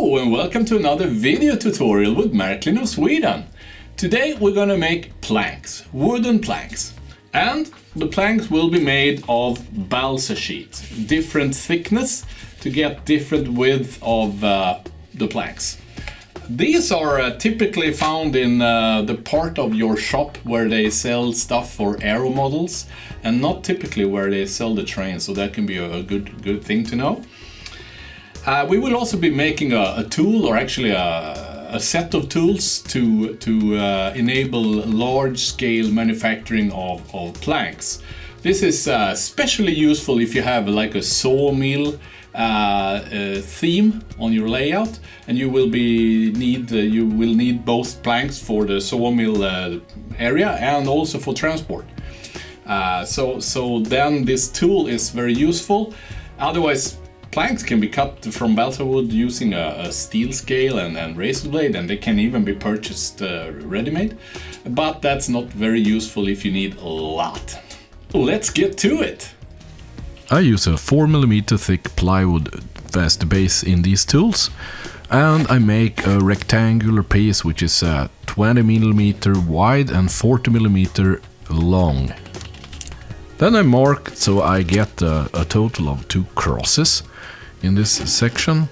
Hello and welcome to another video tutorial with Marklin of Sweden. Today we're gonna make planks, wooden planks. And the planks will be made of balsa sheet, different thickness to get different width of the planks. These are typically found in the part of your shop where they sell stuff for aero models and not typically where they sell the train, so that can be a good thing to know. We will also be making a tool, or actually a set of tools to enable large-scale manufacturing of planks. This is especially useful if you have like a sawmill theme on your layout, and you will need both planks for the sawmill area and also for transport. So then this tool is very useful. Otherwise, planks can be cut from balsa wood using a steel scale and razor blade, and they can even be purchased ready-made, but that's not very useful if you need a lot. Let's get to it! I use a 4mm thick plywood fast base in these tools, and I make a rectangular piece which is 20mm wide and 40mm long. Then I mark so I get a total of 2 crosses in this section.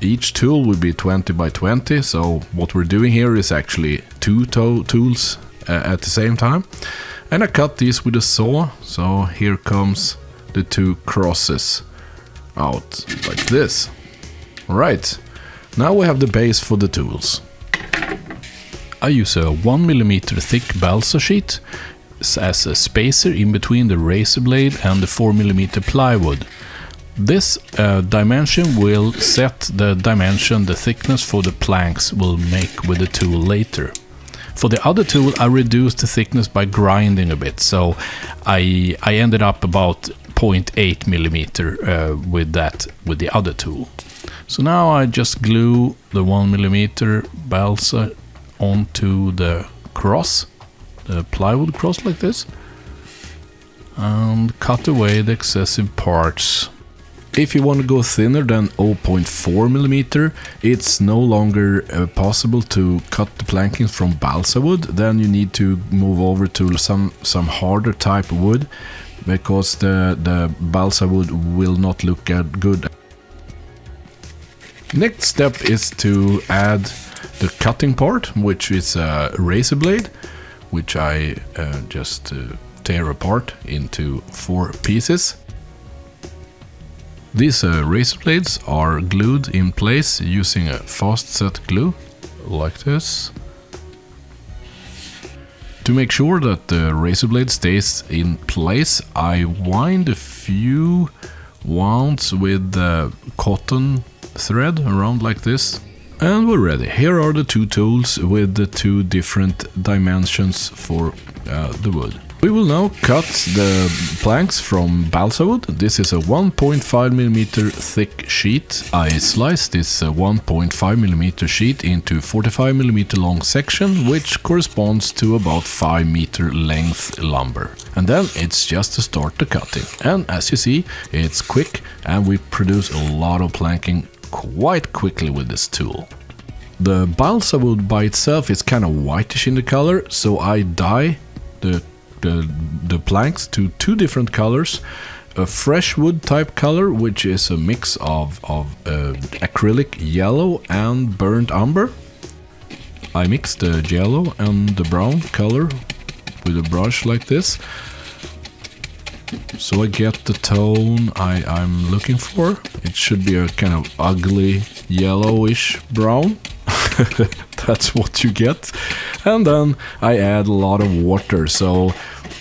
Each tool will be 20 by 20, so what we're doing here is actually 2 tools at the same time. And I cut these with a saw, so here comes the 2 crosses out like this. Alright, now we have the base for the tools. I use a 1mm thick balsa sheet as a spacer in between the razor blade and the 4mm plywood. This dimension will set the thickness for the planks we'll make with the tool later. For the other tool I reduced the thickness by grinding a bit, so I ended up about 0.8mm with the other tool. So now I just glue the 1mm balsa onto the cross, the plywood cross like this, and cut away the excessive parts. If you want to go thinner than 0.4mm, it's no longer possible to cut the plankings from balsa wood. Then you need to move over to some harder type of wood, because the balsa wood will not look good. Next step is to add the cutting part, which is a razor blade, which I just tear apart into 4 pieces. These razor blades are glued in place using a fast set glue, like this. To make sure that the razor blade stays in place, I wind a few wounds with cotton thread around like this. And we're ready. Here are the 2 tools with the 2 different dimensions for the wood. We will now cut the planks from balsa wood. This is a 1.5mm thick sheet. I sliced this 1.5mm sheet into 45mm long section, which corresponds to about 5 m length lumber. And then it's just to start the cutting. And as you see, it's quick, and we produce a lot of planking quite quickly with this tool. The balsa wood by itself is kind of whitish in the color, so I dye the planks to 2 different colors. A fresh wood type color, which is a mix of acrylic yellow and burnt umber. I mix the yellow and the brown color with a brush like this, so I get the tone I'm looking for. It should be a kind of ugly yellowish brown. That's what you get. And then I add a lot of water, so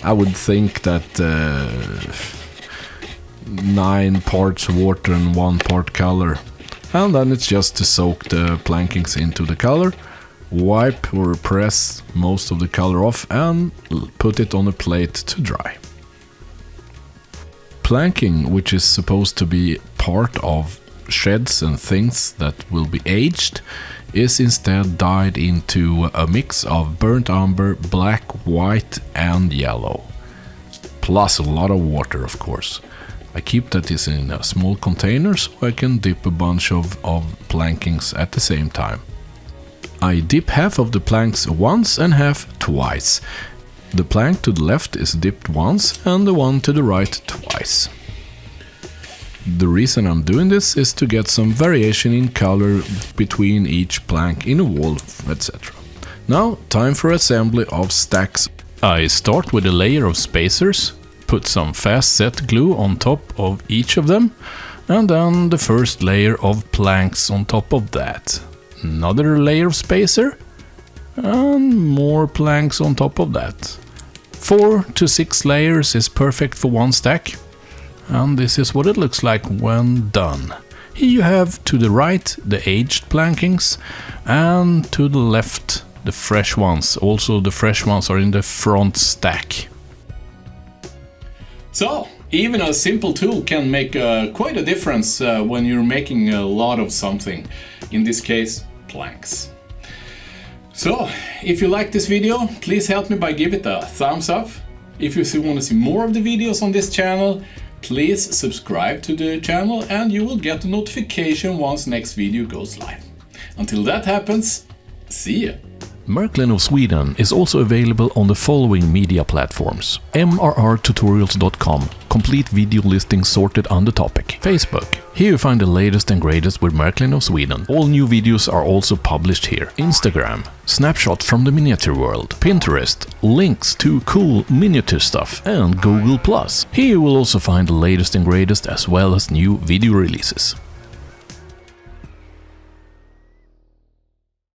I would think that 9 parts water and 1 part color. And then it's just to soak the plankings into the color, wipe or press most of the color off, and put it on a plate to dry. Planking, which is supposed to be part of sheds and things that will be aged, is instead dyed into a mix of burnt umber, black, white and yellow. Plus a lot of water, of course. I keep that is in a small container so I can dip a bunch of plankings at the same time. I dip half of the planks once and half twice. The plank to the left is dipped once and the one to the right twice. The reason I'm doing this is to get some variation in color between each plank in a wall, etc. Now, time for assembly of stacks. I start with a layer of spacers, put some fast set glue on top of each of them, and then the first layer of planks on top of that. Another layer of spacer, and more planks on top of that. 4 to 6 layers is perfect for one stack. And this is what it looks like when done. Here you have to the right the aged plankings and to the left the fresh ones. Also the fresh ones are in the front stack. So, even a simple tool can make quite a difference when you're making a lot of something. In this case, planks. So, if you like this video, please help me by giving it a thumbs up. If you want to see more of the videos on this channel, please subscribe to the channel and you will get a notification once next video goes live. Until that happens, see ya! Merklin of Sweden is also available on the following media platforms: mrrtutorials.com, complete video listings sorted under topic. Facebook, here you find the latest and greatest with Merklin of Sweden. All new videos are also published here. Instagram, snapshot from the miniature world. Pinterest, links to cool miniature stuff. And Google+. Here you will also find the latest and greatest as well as new video releases.